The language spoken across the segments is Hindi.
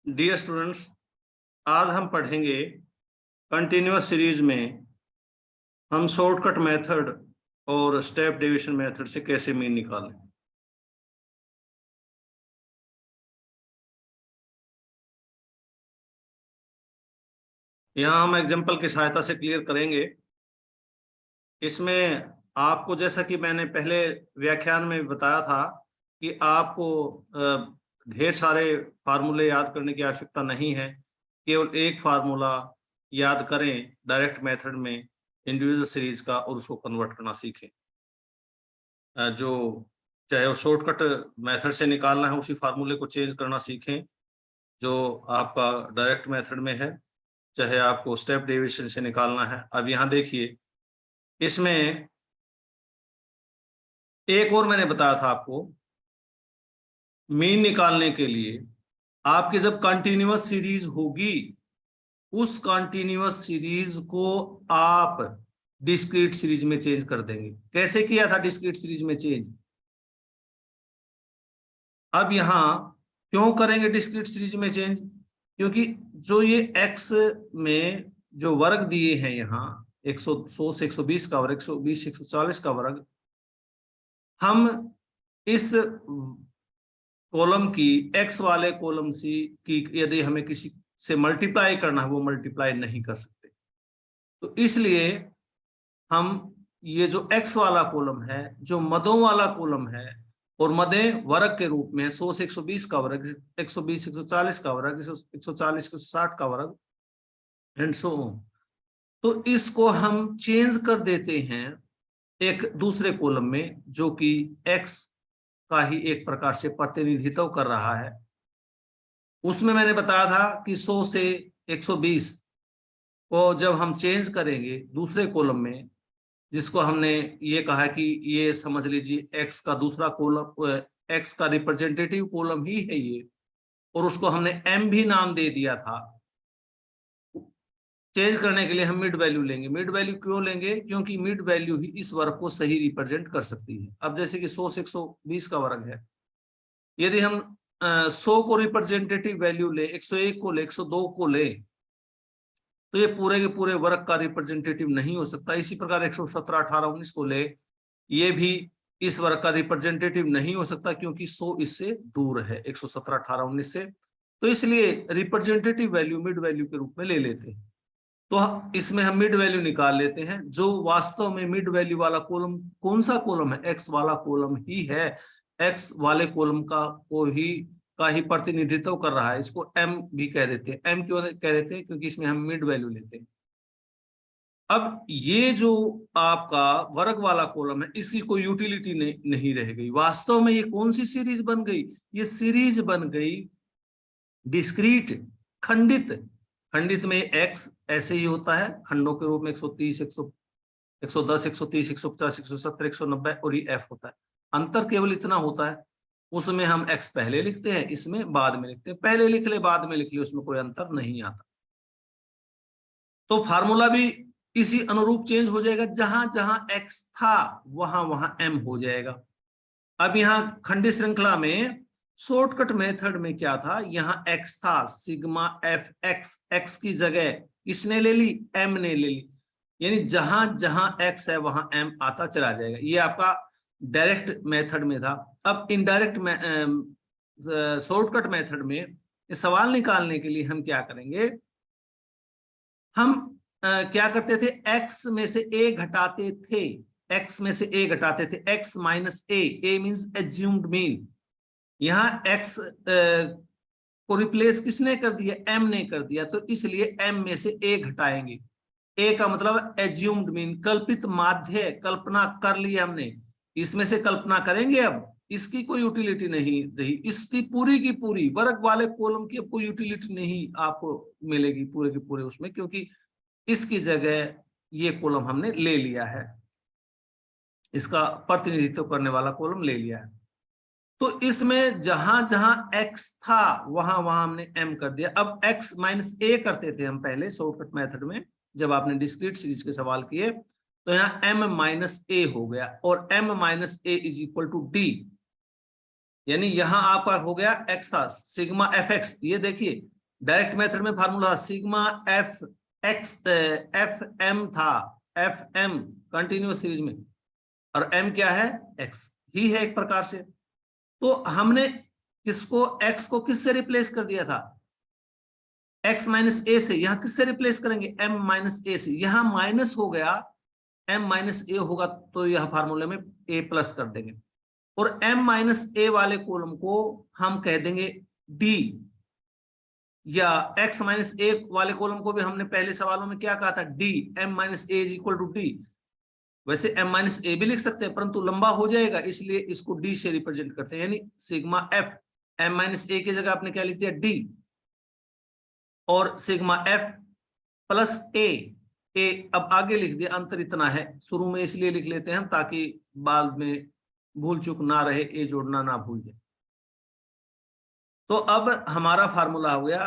डियर स्टूडेंट्स, आज हम पढ़ेंगे कंटिन्यूअस सीरीज में हम शॉर्टकट मेथड और स्टेप डेविएशन मेथड से कैसे मीन निकालें। यहाँ हम एग्जांपल की सहायता से क्लियर करेंगे। इसमें आपको, जैसा कि मैंने पहले व्याख्यान में बताया था, कि आपको ढेर सारे फार्मूले याद करने की आवश्यकता नहीं है। केवल एक फार्मूला याद करें डायरेक्ट मेथड में इंडिविजुअल सीरीज का और उसको कन्वर्ट करना सीखें। जो चाहे वो शॉर्टकट मेथड से निकालना है उसी फार्मूले को चेंज करना सीखें जो आपका डायरेक्ट मेथड में है, चाहे आपको स्टेप डेविएशन से निकालना है। अब यहाँ देखिए, इसमें एक और मैंने बताया था आपको, मीन निकालने के लिए आपकी जब कंटिन्यूअस सीरीज होगी उस कंटिन्यूअस सीरीज को आप डिस्क्रीट सीरीज में चेंज कर देंगे। कैसे किया था डिस्क्रीट सीरीज में चेंज? अब यहां क्यों करेंगे डिस्क्रीट सीरीज में चेंज? क्योंकि जो ये x में जो वर्ग दिए हैं यहाँ 100 से 120 का वर्ग, 120 से 140 का वर्ग, हम इस कॉलम की x वाले कॉलम की यदि हमें किसी से मल्टीप्लाई करना है वो मल्टीप्लाई नहीं कर सकते। तो इसलिए हम ये जो x वाला कॉलम है, जो मदों वाला कॉलम है, और मदे वर्ग के रूप में 100 से 120 का वर्ग, 120 से 140 का वर्ग, 140 से 160 का वर्ग एंड सो ऑन। तो इसको हम चेंज कर देते हैं एक दूसरे कॉलम में जो कि x का ही एक प्रकार से प्रतिनिधित्व कर रहा है। उसमें मैंने बताया था कि 100 से 120 को जब हम चेंज करेंगे दूसरे कॉलम में, जिसको हमने ये कहा कि ये समझ लीजिए x का दूसरा कॉलम, x का रिप्रेजेंटेटिव कॉलम ही है ये, और उसको हमने m भी नाम दे दिया था। चेंज करने के लिए हम मिड वैल्यू लेंगे। मिड वैल्यू क्यों लेंगे? क्योंकि मिड वैल्यू ही इस वर्ग को सही रिप्रेजेंट कर सकती है। अब जैसे कि 100 से 120 का वर्ग है, यदि हम 100 को रिप्रेजेंटेटिव वैल्यू ले, 101 को ले, 102 को ले, तो ये पूरे के पूरे वर्ग का रिप्रेजेंटेटिव नहीं हो सकता। इसी प्रकार 117, 18, 19 को ले, ये भी इस वर्ग का रिप्रेजेंटेटिव नहीं हो सकता क्योंकि 100 इससे दूर है 117, 18, 19 से। तो इसलिए रिप्रेजेंटेटिव वैल्यू मिड वैल्यू के रूप में ले लेते हैं। तो इसमें हम मिड वैल्यू निकाल लेते हैं। जो वास्तव में मिड वैल्यू वाला कॉलम कौन सा कॉलम है? एक्स वाला कॉलम ही है। एक्स वाले कॉलम का ही प्रतिनिधित्व कर रहा है। इसको एम भी कह देते हैं। एम क्यों कह देते हैं? क्योंकि इसमें हम मिड वैल्यू लेते हैं। अब ये जो आपका वर्ग वाला कॉलम है, इसकी कोई यूटिलिटी नहीं रह गई। वास्तव में ये कौन सी सीरीज बन गई? ये सीरीज बन गई डिस्क्रीट, खंडित। खंडित में x ऐसे ही होता है खंडों के रूप में, 130, 110, 130, 150, 170, 190, और ये f होता है। अंतर केवल इतना होता है, उसमें हम x पहले लिखते हैं, इसमें बाद में लिखते हैं। पहले लिख ले बाद में लिख ले, उसमें कोई अंतर नहीं आता। तो फार्मूला भी इसी अनुरूप चेंज हो जाएगा। जहां जहां x था वहां वहां m हो जाएगा। अब यहाँ खंडित श्रृंखला में शॉर्टकट मेथड में क्या था? यहाँ x था, सिग्मा एफ एक्स, x की जगह इसने ले ली, m ने ले ली। यानी जहां जहां x है वहां m आता चला जाएगा। ये आपका डायरेक्ट मेथड में था। अब इनडायरेक्ट शॉर्टकट मेथड में सवाल निकालने के लिए हम क्या करेंगे? हम क्या करते थे? x में से a घटाते थे, x में से a घटाते थे, x minus a means assumed mean. यहाँ x को रिप्लेस किसने कर दिया? m ने कर दिया। तो इसलिए m में से a घटाएंगे। a का मतलब एज्यूम्ड मीन, कल्पित माध्य, कल्पना कर ली हमने। इसमें से कल्पना करेंगे। अब इसकी कोई यूटिलिटी नहीं रही। इसकी पूरी की पूरी वर्ग वाले कॉलम की कोई यूटिलिटी नहीं आपको मिलेगी पूरे के पूरे उसमें, क्योंकि इसकी जगह ये कॉलम हमने ले लिया है, इसका प्रतिनिधित्व करने वाला कॉलम ले लिया है। तो इसमें जहां जहां x था वहां वहां हमने m कर दिया। अब x माइनस a करते थे हम पहले शॉर्टकट मेथड में, जब आपने डिस्क्रीट सीरीज के सवाल किए, तो यहाँ m माइनस a हो गया, और m minus a is equal to d। यानी यहां आपका हो गया x था सिग्मा एफ एक्स। ये देखिए डायरेक्ट मेथड में formula sigma F X F M था, एफ एम कंटिन्यूअस सीरीज में, और एम क्या है, एक्स ही है एक प्रकार से। तो हमने किसको, एक्स को किससे रिप्लेस कर दिया था, एक्स माइनस ए से। यहां किससे रिप्लेस करेंगे, एम माइनस ए से। यहां माइनस हो गया, एम माइनस ए होगा तो यह फार्मूले में ए प्लस कर देंगे, और एम माइनस ए वाले कॉलम को हम कह देंगे डी, या एक्स माइनस ए वाले कॉलम को भी हमने पहले सवालों में क्या कहा था, D, M minus A is equal to D. वैसे एम माइनस ए भी लिख सकते हैं परंतु लंबा हो जाएगा, इसलिए इसको डी से रिप्रेजेंट करते हैं, यानी सिग्मा एफ, एम माइनस ए की जगह आपने क्या लिख दिया, डी, और सिग्मा एफ प्लस ए। ए अब आगे लिख दिया, अंतर इतना है, शुरू में इसलिए लिख लेते हैं ताकि बाद में भूल चूक ना रहे, ए जोड़ना ना भूल जाए। तो अब हमारा फार्मूला हो गया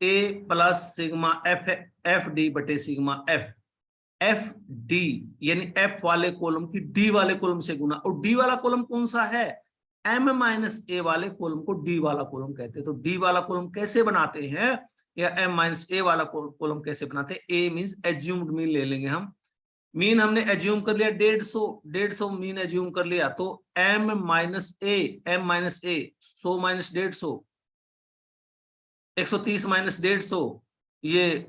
A plus sigma F, F D बटे सिग्मा एफ, एफ डी यानी एफ वाले कॉलम की डी वाले कॉलम से गुना, और डी वाला कॉलम कौन सा है, एम माइनस ए वाले कॉलम को डी वाला कॉलम कहते हैं। तो डी वाला कॉलम कैसे बनाते हैं, या एम माइनस ए वाला कॉलम कैसे बनाते हैं, ए मींस एज्यूम्ड मीन ले लेंगे हम, मीन हमने एज्यूम कर लिया 150 मीन एज्यूम कर लिया, तो एम माइनस ए, एम माइनस ए 100 माइनस 150, 130 माइनस 150, ये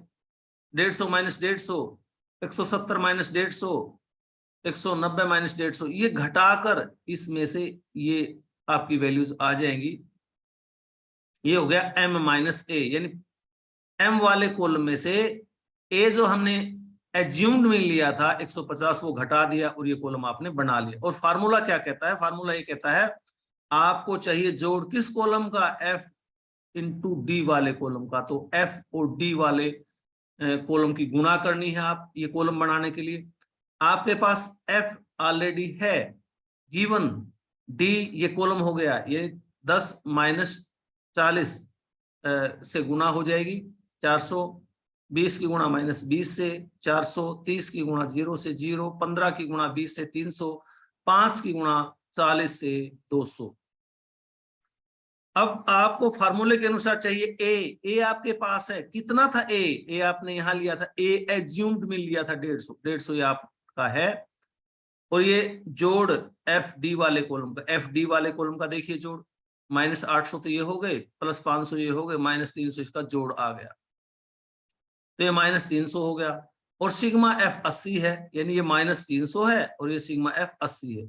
150 माइनस 150, 170 माइनस 150, 190 माइनस 150, ये घटाकर इसमें से ये आपकी वैल्यूज आ जाएंगी। ये हो गया m माइनस ए, यानी m वाले कॉलम में से a जो हमने एज्यूम्ड में लिया था 150 वो घटा दिया और ये कॉलम आपने बना लिया। और फार्मूला क्या कहता है, फार्मूला ये कहता है आपको चाहिए जोड़ किस कॉलम का, f इंटू डी वाले कॉलम का। तो f और d वाले कॉलम की गुणा करनी है आप ये कॉलम बनाने के लिए। आपके पास f ऑलरेडी है गिवन, d ये कॉलम हो गया, ये 10 माइनस 40 से गुणा हो जाएगी, 420 की गुणा माइनस 20 से, 430 की गुणा 0 से 0, 15 की गुणा 20 से 300, 5 की गुणा 40 से 200। अब आपको फार्मूले के अनुसार चाहिए ए आपके पास है, कितना था ए आपने यहां लिया था, ए एज्यूम्ड में लिया था 150 ये आपका है, और ये जोड़ एफ डी वाले कॉलम का, एफ डी वाले कॉलम का देखिए जोड़, माइनस 800 तो ये हो गए, प्लस 500 ये हो गए, माइनस 300 इसका जोड़ आ गया, तो ये माइनस 300 हो गया। और सिग्मा एफ 80 है, यानी ये माइनस 300 है और ये सिग्मा एफ 80 है,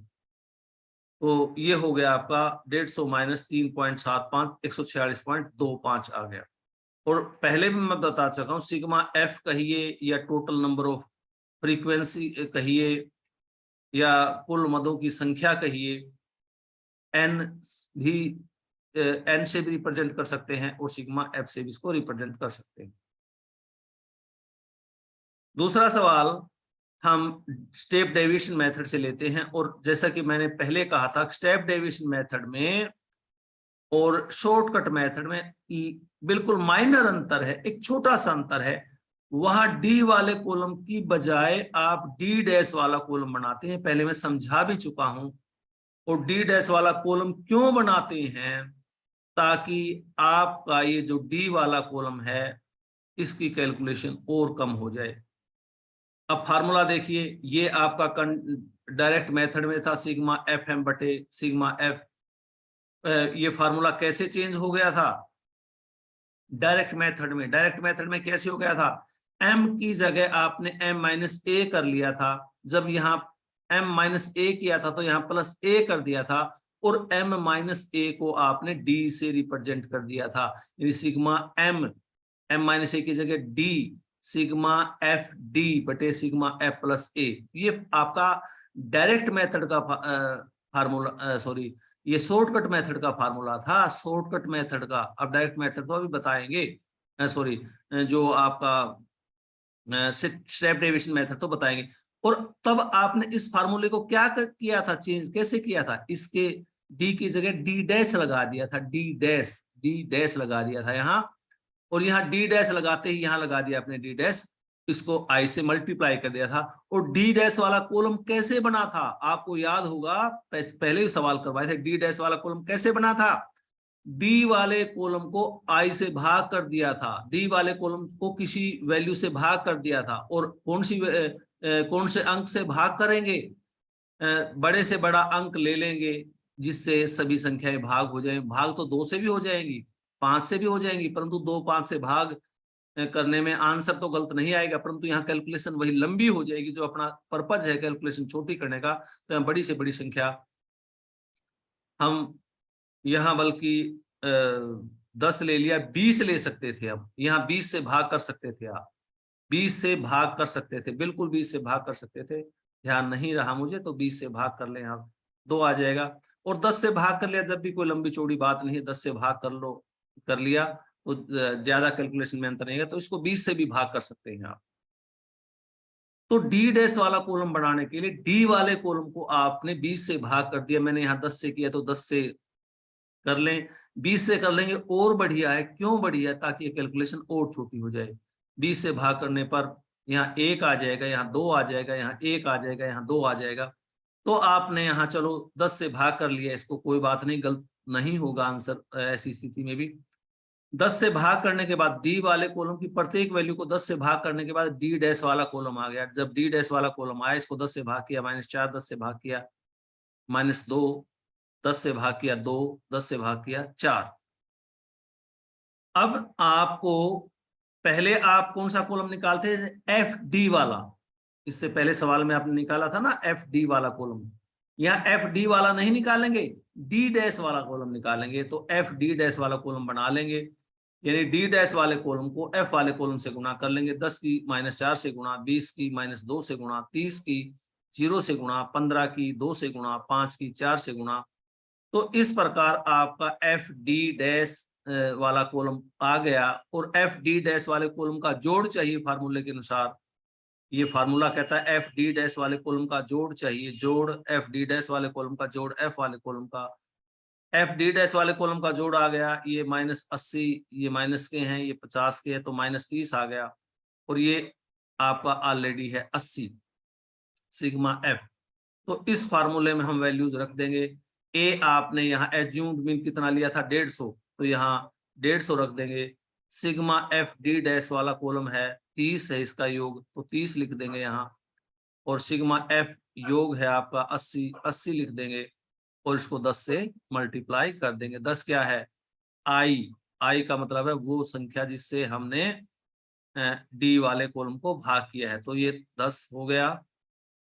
तो ये हो गया आपका 150 माइनस 3.75, 146.25 आ गया। और पहले भी मैं बता चुका हूँ, सिग्मा एफ कहिए या टोटल नंबर ऑफ फ्रीक्वेंसी कहिए या कुल मदों की संख्या कहिए, एन भी एन से भी रिप्रेजेंट कर सकते हैं और सिग्मा एफ से भी इसको रिप्रेजेंट कर सकते हैं। दूसरा सवाल हम स्टेप डेविएशन मेथड से लेते हैं, और जैसा कि मैंने पहले कहा था स्टेप डेविएशन मेथड में और शॉर्टकट मेथड में बिल्कुल माइनर अंतर है, एक छोटा सा अंतर है। वहां डी वाले कॉलम की बजाय आप डी डैश वाला कॉलम बनाते हैं, पहले मैं समझा भी चुका हूं। और डी डैश वाला कॉलम क्यों बनाते हैं, ताकि आपका ये जो डी वाला कॉलम है इसकी कैलकुलेशन और कम हो जाए। अब फार्मूला देखिए, ये आपका डायरेक्ट मेथड में था सिग्मा एफ एम बटे सिग्मा एफ, ये फार्मूला कैसे चेंज हो गया था डायरेक्ट मेथड में, डायरेक्ट मेथड में कैसे हो गया था, m की जगह आपने m माइनस ए कर लिया था, जब यहाँ m माइनस ए किया था तो यहाँ प्लस ए कर दिया था, और m माइनस ए को आपने d से रिप्रेजेंट कर दिया था, यानी सिग्मा m माइनस ए की जगह d सिग्मा एफ डी बटे सिग्मा एफ प्लस ए। ये आपका डायरेक्ट मेथड का फार्मूला, सॉरी ये शॉर्टकट मेथड का फार्मूला था, शॉर्टकट मेथड का। अब डायरेक्ट मेथड तो अभी बताएंगे, सॉरी जो आपका स्टेप डेविएशन मेथड तो बताएंगे। और तब आपने इस फार्मूले को क्या किया था, चेंज कैसे किया था, इसके डी की जगह डी डैश लगा दिया था, डी डैश लगा दिया था यहाँ, और यहाँ डी डैश लगाते ही यहाँ लगा दिया आपने डी डैश, इसको आई से मल्टीप्लाई कर दिया था। और डी डैश वाला कॉलम कैसे बना था, आपको याद होगा पहले भी सवाल करवाए थे, डी डैश वाला कॉलम कैसे बना था, डी वाले कॉलम को आई से भाग कर दिया था, डी वाले कॉलम को किसी वैल्यू से भाग कर दिया था, और कौन से अंक से भाग करेंगे, बड़े से बड़ा अंक ले लेंगे जिससे सभी संख्याएं भाग हो जाएं। भाग तो 2 से भी हो जाएंगी, 5 से भी हो जाएंगी, परंतु 2 5 से भाग करने में आंसर तो गलत नहीं आएगा, परंतु यहाँ कैलकुलेशन वही लंबी हो जाएगी। जो अपना पर्पज है कैलकुलेशन छोटी करने का, तो यहाँ बड़ी से बड़ी संख्या हम यहाँ बल्कि 10 ले लिया, 20 ले सकते थे। हम यहाँ 20 से भाग कर सकते थे, आप 20 से भाग कर सकते थे, बिल्कुल 20 से भाग कर सकते थे। ध्यान नहीं रहा मुझे, तो 20 से भाग कर ले, यहाँ 2 आ जाएगा। और 10 से भाग कर लिया, जब भी कोई लंबी चौड़ी बात नहीं है, 10 से भाग कर लो, कर लिया तो ज्यादा कैलकुलेशन में अंतर नहीं है, तो इसको 20 से भी भाग कर सकते हैं आप। तो डी डैश वाला कॉलम बनाने के लिए डी वाले कॉलम को आपने 20 से भाग कर दिया। मैंने यहाँ 10 से किया, तो 10 से कर लें, 20 से कर लेंगे और बढ़िया है। क्यों बढ़िया है? ताकि ये कैलकुलेशन और छोटी हो जाए। 20 से भाग करने पर यहाँ 1 आ जाएगा, यहाँ 2 आ जाएगा, यहाँ 1 आ जाएगा, यहाँ 2 आ जाएगा। तो आपने यहाँ चलो 10 से भाग कर लिया, इसको कोई बात नहीं, गलत नहीं होगा आंसर ऐसी स्थिति में भी। 10 से भाग करने के बाद डी वाले कॉलम की प्रत्येक वैल्यू को 10 से भाग करने के बाद डी डैश वाला कॉलम आ गया। जब डी डैश वाला कॉलम आया, इसको 10 से भाग किया, -4, 10 से भाग किया -2, 10 से भाग किया 2, 10 से भाग किया 4। अब आपको पहले आप कौन सा कॉलम निकालते हैं? एफ डी वाला। इससे पहले सवाल में आपने निकाला था ना एफ डी वाला कॉलम। यहाँ एफ डी वाला नहीं निकालेंगे, डी डैश वाला कॉलम निकालेंगे। तो एफ डी डैश वाला कॉलम बना लेंगे, यानी डी डैश वाले कॉलम को एफ वाले कॉलम से गुणा कर लेंगे। 10 की -4 से गुणा, 20 की -2 से गुणा, 30 की 0 से गुणा, 15 की 2 से गुणा, 5 की 4 से गुणा। तो इस प्रकार आपका एफ डी डैश वाला कॉलम आ गया। और एफ डी डैश वाले कॉलम का जोड़ चाहिए फार्मूले के अनुसार। ये फार्मूला कहता है एफ डी डैश वाले कॉलम का जोड़ चाहिए, जोड़ एफ डी डैश वाले कॉलम का जोड़ एफ वाले कॉलम का। एफ डी डैश वाले कॉलम का जोड़ आ गया, ये -80, ये माइनस के हैं, ये 50 के हैं, तो -30 आ गया। और ये आपका ऑलरेडी है 80 सिग्मा एफ। तो इस फार्मूले में हम वैल्यूज रख देंगे। ए आपने यहाँ एज्यूम्ड मीन कितना लिया था? 150, तो यहाँ 150 रख देंगे। सिग्मा एफ डी डैश वाला कॉलम है 30 है, इसका योग, तो 30 लिख देंगे यहाँ। और सिग्मा एफ योग है आपका 80, 80 लिख देंगे। और इसको 10 से मल्टीप्लाई कर देंगे। 10 क्या है? आई। आई का मतलब है वो संख्या जिससे हमने डी वाले कॉलम को भाग किया है। तो ये 10 हो गया।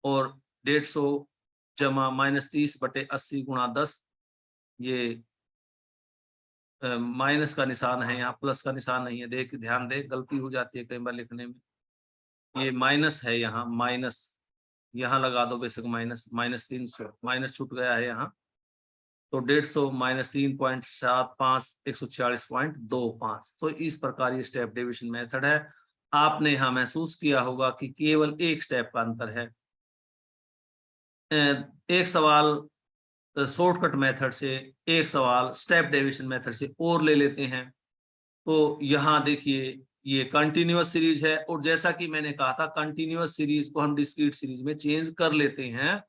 और 150 जमा -30 बटे 80 गुणा 10, ये माइनस का निशान है, यहाँ प्लस का निशान नहीं है। देख ध्यान दे, गलती हो जाती है कई बार लिखने में। ये माइनस है, यहाँ माइनस, यहाँ लगा दो बेशक माइनस, -300, माइनस छूट गया है यहाँ। तो 150 -3.75 146.25। तो इस प्रकार ये स्टेप डिविजन मेथड है। आपने यहाँ महसूस किया होगा कि केवल एक स्टेप का अंतर है। एक सवाल शॉर्टकट मेथड से, एक सवाल स्टेप डेविएशन मेथड से और ले लेते हैं। तो यहाँ देखिए ये कंटिन्यूअस सीरीज है, और जैसा कि मैंने कहा था कंटिन्यूअस सीरीज को हम डिस्क्रीट सीरीज में चेंज कर लेते हैं।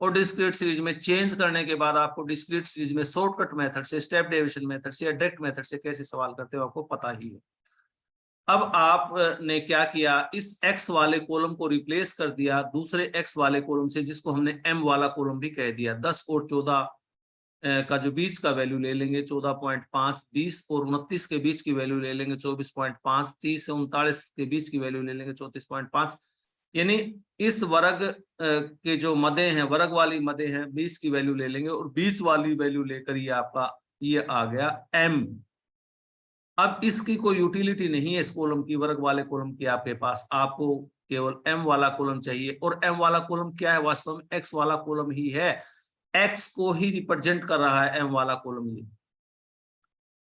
और डिस्क्रीट सीरीज में चेंज करने के बाद आपको डिस्क्रीट सीरीज में शॉर्टकट मेथड से, स्टेप डेविएशन मेथड से या डायरेक्ट मेथड से कैसे सवाल करते हो आपको पता ही है। अब आपने क्या किया, इस x वाले कॉलम को रिप्लेस कर दिया दूसरे x वाले कॉलम से, जिसको हमने m वाला कॉलम भी कह दिया। 10 और 14 का जो बीच का वैल्यू ले लेंगे 14.5, 20 और 29 के बीच की वैल्यू ले लेंगे 24.5, 30 से 39 के बीच की वैल्यू ले लेंगे 34.5। यानी इस वर्ग के जो मदे हैं, वर्ग वाली मदे हैं, 20 की वैल्यू ले लेंगे और बीच वाली वैल्यू लेकर ये आपका ये आ गया m। अब इसकी कोई यूटिलिटी नहीं है इस कॉलम की, वर्ग वाले कॉलम की आपके पास, आपको केवल m वाला कॉलम चाहिए। और m वाला कॉलम क्या है? वास्तव में x वाला कॉलम ही है, x को ही रिप्रेजेंट कर रहा है m वाला कॉलम ये।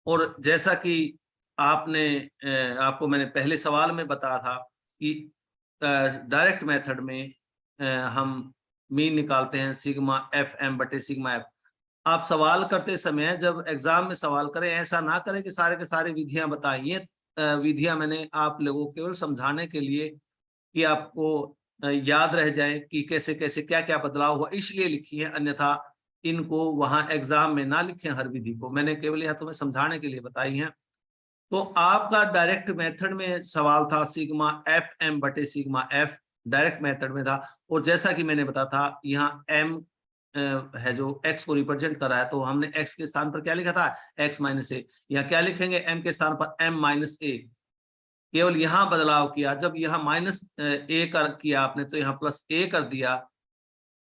और जैसा कि आपने आपको मैंने पहले सवाल में बताया था कि डायरेक्ट मेथड में हम मीन निकालते हैं सिग्मा एफ एम बटे सिग्मा एफ। आप सवाल करते समय जब एग्जाम में सवाल करें, ऐसा ना करें कि सारे के सारे विधियां बताएं। ये विधियां मैंने आप लोगों को केवल समझाने के लिए कि आपको याद रह जाए कि कैसे कैसे क्या क्या बदलाव हुआ, इसलिए लिखी है। अन्यथा इनको वहां एग्जाम में ना लिखें हर विधि को, मैंने केवल यहाँ तुम्हें समझाने के लिए बताई है। तो आपका डायरेक्ट मेथड में सवाल था सिग्मा एफ एम बटे सिग्मा एफ, डायरेक्ट मेथड में था। और जैसा कि मैंने बताया था यहाँ एम है जो एक्स को रिप्रेजेंट कर रहा है, तो हमने एक्स के स्थान पर क्या लिखा था, एक्स माइनस ए। यहाँ क्या लिखेंगे, एम के स्थान पर एम माइनस ए। केवल यहाँ बदलाव किया, जब यहाँ माइनस ए कर किया आपने तो यहाँ प्लस ए कर दिया,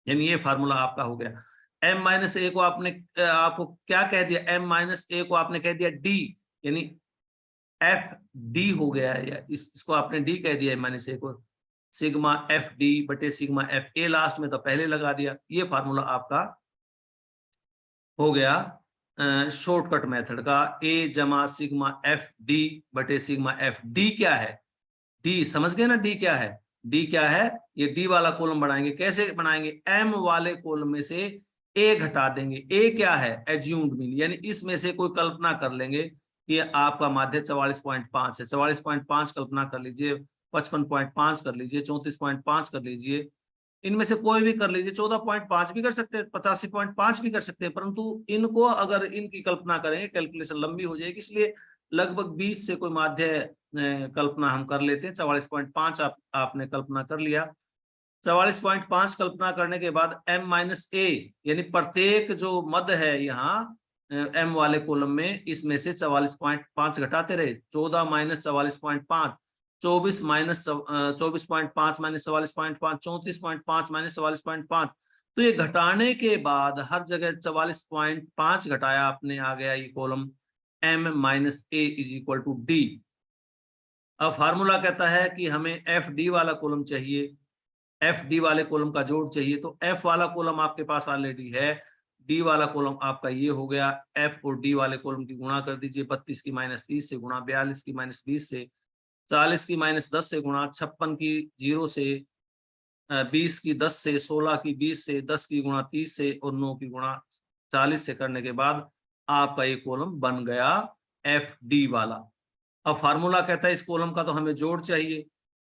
यानी ये फार्मूला आपका हो गया। एम माइनस ए को आपने आपको क्या कह दिया, एम माइनस ए को आपने कह दिया डी, यानी एफ डी हो गया है, या इसको आपने डी कह दिया माइनस ए को, सिग्मा एफ डी बटे सिग्मा एफ ए लास्ट में तो पहले लगा दिया। ये फार्मूला आपका हो गया शॉर्टकट मेथड का, ए जमा सिग्मा एफ डी बटे सिग्मा एफ। डी क्या है, डी समझ गए ना, डी क्या है, डी क्या है, ये डी वाला कॉलम बनाएंगे, कैसे बनाएंगे, एम वाले कॉलम में से ए घटा देंगे। ए क्या है, एज्यूम्ड मीन, यानी इसमें से कोई कल्पना कर लेंगे कि आपका माध्य 44.5 है, 44.5 कल्पना कर लीजिए, 55.5 कर लीजिए, 34.5 कर लीजिए, इनमें से कोई भी कर लीजिए, 14.5 भी कर सकते हैं, 85.5 भी कर सकते हैं, परंतु इनको अगर इनकी कल्पना करेंगे कैलकुलेशन लंबी हो जाएगी, इसलिए लगभग 20 से कोई माध्य कल्पना हम कर लेते हैं। 44.5 आपने कल्पना कर लिया। 44.5 कल्पना करने के बाद m माइनस ए, यानी प्रत्येक जो मद है यहाँ m वाले कॉलम में, इसमें से 44.5 घटाते रहे, 14 माइनस 44.5, 24 माइनस 24.5 माइनस 44.5, 34.5 माइनस 44.5। तो ये घटाने के बाद हर जगह 44.5 घटाया आपने, आ गया ये column m minus A is equal to D. अब फार्मूला कहता है कि हमें एफ डी वाला कॉलम चाहिए, एफ डी वाले कॉलम का जोड़ चाहिए, तो एफ वाला कॉलम आपके पास ऑलरेडी है, डी वाला कॉलम आपका ये हो गया। एफ और डी वाले कॉलम की गुणा कर दीजिए, 32 की माइनस 30 से गुणा, 42 की माइनस 20 से, 40 की माइनस 10 से गुणा, 56 की 0 से, 20 की 10 से, 16 की 20 से, 10 की गुणा 30 से और 9 की गुणा 40 से करने के बाद आपका ये कॉलम बन गया एफ डी वाला। अब फार्मूला कहता है इस कॉलम का तो हमें जोड़ चाहिए,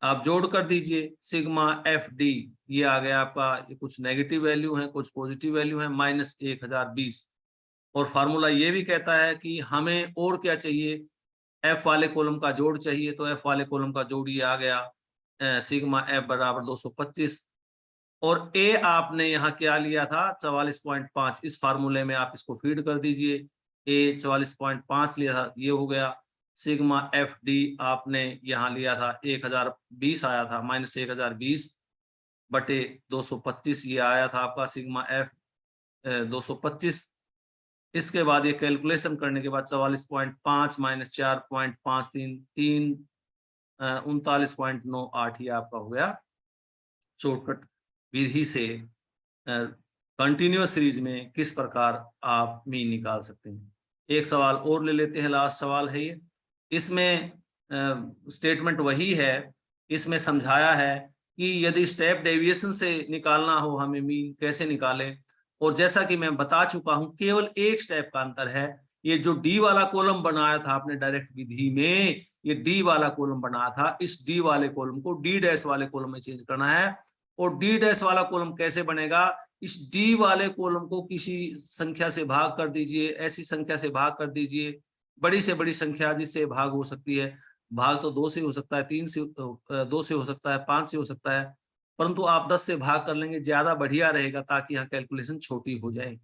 आप जोड़ कर दीजिए, सिग्मा एफ डी, ये आ गया आपका, ये कुछ नेगेटिव वैल्यू है कुछ पॉजिटिव वैल्यू है, माइनस 1020। और फार्मूला ये भी कहता है कि हमें और क्या चाहिए, एफ वाले कॉलम का जोड़ चाहिए, तो एफ वाले कॉलम का जोड़ ये आ गया सिग्मा एफ बराबर 225। और ए आपने यहाँ क्या लिया था, 44.5, इस फार्मूले में आप इसको फीड कर दीजिए, ए 44.5 लिया था, ये हो गया। सिग्मा एफ डी आपने यहाँ लिया था 1020 आया था, माइनस 1020 बटे 225 ये आया था आपका सिग्मा एफ 225। इसके बाद ये कैलकुलेशन करने के बाद 44.5 माइनस 4.53 39.98 ये आपका हो गया शॉर्टकट विधि से कंटिन्यूअस सीरीज में किस प्रकार आप मीन निकाल सकते हैं। एक सवाल और ले लेते हैं, लास्ट सवाल है ये, इसमें स्टेटमेंट वही है, इसमें समझाया है कि यदि स्टेप डेविएशन से निकालना हो हमें मीन कैसे निकालें। और जैसा कि मैं बता चुका हूं केवल एक स्टेप का अंतर है, ये जो डी वाला कॉलम बनाया था आपने डायरेक्ट विधि में, ये डी वाला कॉलम बनाया था, इस डी वाले कॉलम को डी डैश वाले कॉलम में चेंज करना है। और डी डैश वाला कॉलम कैसे बनेगा, इस डी वाले कॉलम को किसी संख्या से भाग कर दीजिए, ऐसी संख्या से भाग कर दीजिए, बड़ी से बड़ी संख्या जिससे भाग हो सकती है, भाग तो 2 से हो सकता है, 3 से 2 से हो सकता है, 5 से हो सकता है, परंतु आप 10 से भाग कर लेंगे, ज्यादा बढ़िया रहेगा ताकि यहाँ कैलकुलेशन छोटी हो जाए।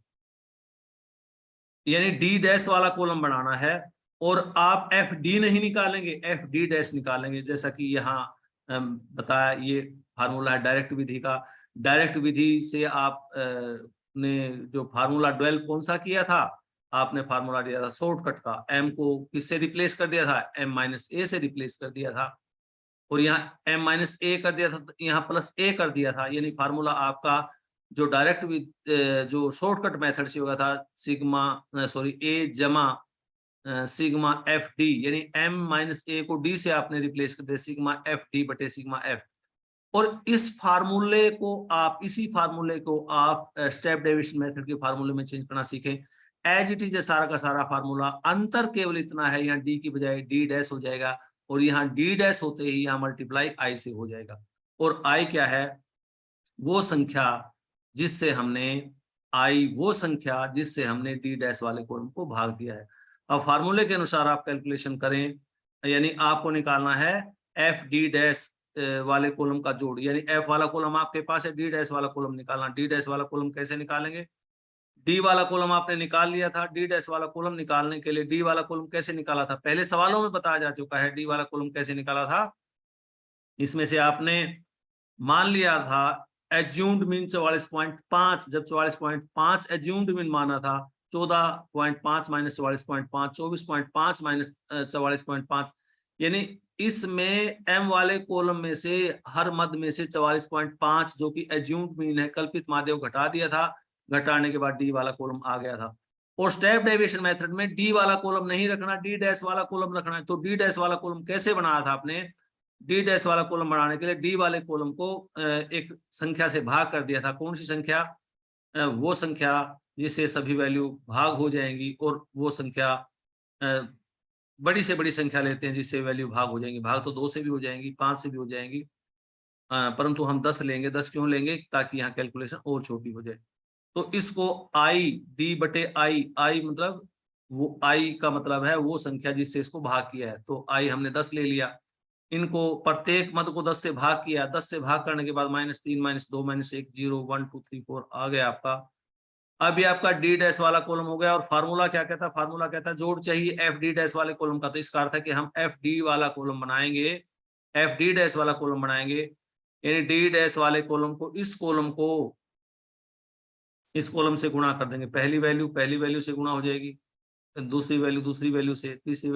यानी डी डैश वाला कॉलम बनाना है और आप एफ डी नहीं निकालेंगे, एफ डी डैश निकालेंगे, जैसा कि यहाँ बताया। ये फार्मूला है डायरेक्ट विधि का। डायरेक्ट विधि से आप ने जो फार्मूला ड्वेल कौन सा किया था, आपने फार्मूला दिया था शॉर्टकट का, एम को किससे रिप्लेस कर दिया था, एम माइनस ए से रिप्लेस कर दिया था, और यहाँ एम माइनस ए कर दिया था, तो यहाँ प्लस ए कर दिया था। यानी फार्मूला आपका जो डायरेक्ट जो शॉर्टकट मेथड से होगा था सिग्मा सॉरी ए जमा सिग्मा एफ डी, यानी एम माइनस ए को डी से आपने रिप्लेस कर दिया, सिग्मा एफ डी बटे सिग्मा एफ। और इस फार्मूले को आप, इसी फार्मूले को आप स्टेप डेविएशन मेथड के फार्मूले में चेंज करना सीखें। एज इट इज सारा का सारा फार्मूला, अंतर केवल इतना है, यहाँ डी की बजाय डी डैश हो जाएगा, और यहाँ डी डैश होते ही यहाँ मल्टीप्लाई आई से हो जाएगा। और आई क्या है, वो संख्या जिससे हमने आई वो संख्या जिससे हमने डी डैश वाले कॉलम को भाग दिया है। अब फार्मूले के अनुसार आप कैलकुलेशन करें, यानी आपको निकालना है एफ डी डैश वाले कॉलम का जोड़, यानी एफ वाला कॉलम आपके पास है, डी डैश वाला कॉलम निकालना। डी डैश वाला कॉलम कैसे निकालेंगे? डी वाला कॉलम आपने निकाल लिया था, डी डैश वाला कॉलम निकालने के लिए डी वाला कॉलम कैसे निकाला था पहले सवालों में बताया जा चुका है। डी वाला कॉलम कैसे निकाला था, इसमें से आपने मान लिया था एज्यूम्ड मीन 44.5, जब 44.5 एज्यूम्ड मीन माना था, 14.5 माइनस 44.5, 24.5 माइनस 44.5, यानी इसमें एम वाले कॉलम में से हर मद में से 44.5 जो कि एज्यूम्ड मीन है, कल्पित माध्य घटा दिया था, घटाने के बाद डी वाला कॉलम आ गया था। और स्टेप डेविएशन मेथड में डी वाला कॉलम नहीं रखना, डी डैश वाला कॉलम रखना है। तो डी डैश वाला कॉलम कैसे बनाया था आपने? डी डैश वाला कॉलम बनाने के लिए डी वाले कॉलम को एक संख्या से भाग कर दिया था। कौन सी संख्या? वो संख्या जिससे सभी वैल्यू भाग हो जाएंगी, और वो संख्या बड़ी से बड़ी संख्या लेते हैं जिससे वैल्यू भाग हो जाएंगी। भाग तो 2 से भी हो जाएंगी, 5 से भी हो जाएंगी, परंतु हम 10 लेंगे। 10 क्यों लेंगे? ताकि यहाँ कैलकुलेशन और छोटी हो जाए। तो इसको आई डी बटे आई, आई मतलब वो, आई का मतलब है वो संख्या जिससे इसको भाग किया है। तो आई हमने 10 ले लिया, इनको प्रत्येक मद को 10 से भाग किया, 10 से भाग करने के बाद -3 -2 -1 0 1 2 3 4 आ गया आपका। अब ये आपका डी डैश वाला कॉलम हो गया। और फार्मूला क्या कहता है? फार्मूला कहता है जोड़ चाहिए एफ डी डैश वाले कॉलम का। तो इसका अर्थ है कि हम एफ डी वाला कॉलम बनाएंगे, एफ डी डैश वाला कॉलम बनाएंगे, यानी डी डैश वाले कॉलम को इस कॉलम से गुणा कर देंगे। पहली वैल्यू से गुणा हो जाएगी, दूसरी वैल्यू से, तीसरी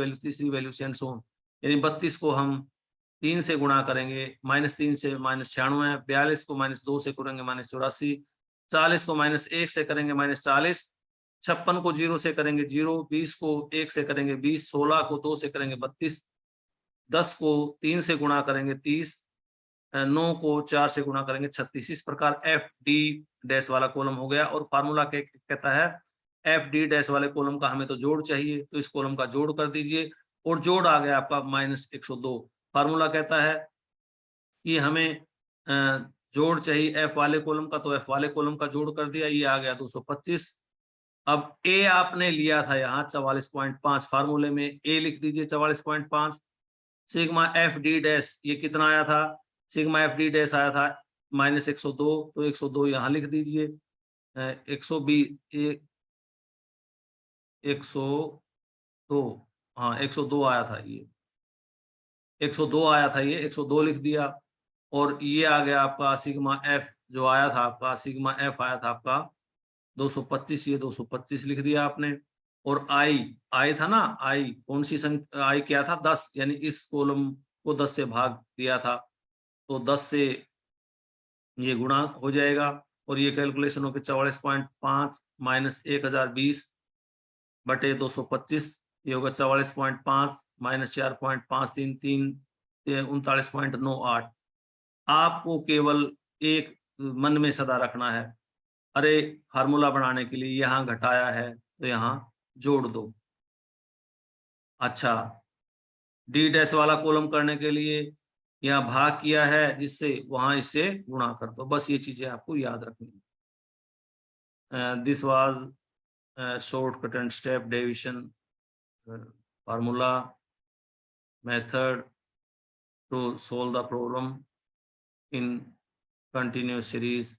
वैल्यू से एंड सो ऑन। यानी 32 को हम 3 से गुणा करेंगे, -3 से -96, 42 को -2 से करेंगे -84, 40 को -1 से करेंगे -40, 56 को 0 से करेंगे 0, 20 को 1 से करेंगे 20, 16 को 2 से करेंगे 32, 10 को 3 से गुणा करेंगे 30, 9 को 4 से गुणा करेंगे 36। इस प्रकार एफ डी डैश वाला कॉलम हो गया। और फार्मूला कहता है एफ डी डैश वाले कॉलम का हमें तो जोड़ चाहिए, तो इस कॉलम का जोड़ कर दीजिए, और जोड़ आ गया आपका -102। फार्मूला कहता है कि हमें जोड़ चाहिए एफ वाले कॉलम का, तो एफ वाले कॉलम का जोड़ कर दिया, ये आ गया 225। अब ए आपने लिया था यहाँ 44.5, फार्मूले में ए लिख दीजिए 44.5। सिग्मा एफ डी डैश ये कितना आया था? सिग्मा एफ डी डैश आया था -102, तो 102 यहाँ लिख दीजिए। 102, हाँ 102 आया था ये, 102 आया था ये, 102 लिख दिया। और ये आ गया आपका सिग्मा एफ, जो आया था आपका सिग्मा एफ आया था आपका 225, ये 225 लिख दिया आपने। और आई था ना, आई कौन सी संख्या? आई क्या था? 10, यानी इस कॉलम को 10 से भाग दिया था, तो 10 से ये गुणा हो जाएगा। और ये कैलकुलेशन होकर 44.5 -1020 बटे 225, ये होगा 44.5 -4.533 39.98। आपको केवल एक मन में सदा रखना है, अरे फार्मूला बनाने के लिए यहाँ घटाया है तो यहाँ जोड़ दो। अच्छा, डी डैश वाला कॉलम करने के लिए यहाँ भाग किया है, जिससे वहां इससे गुणा कर दो। बस ये चीजें आपको याद रखनी है। This was shortcut and step deviation formula method to solve the problem in continuous series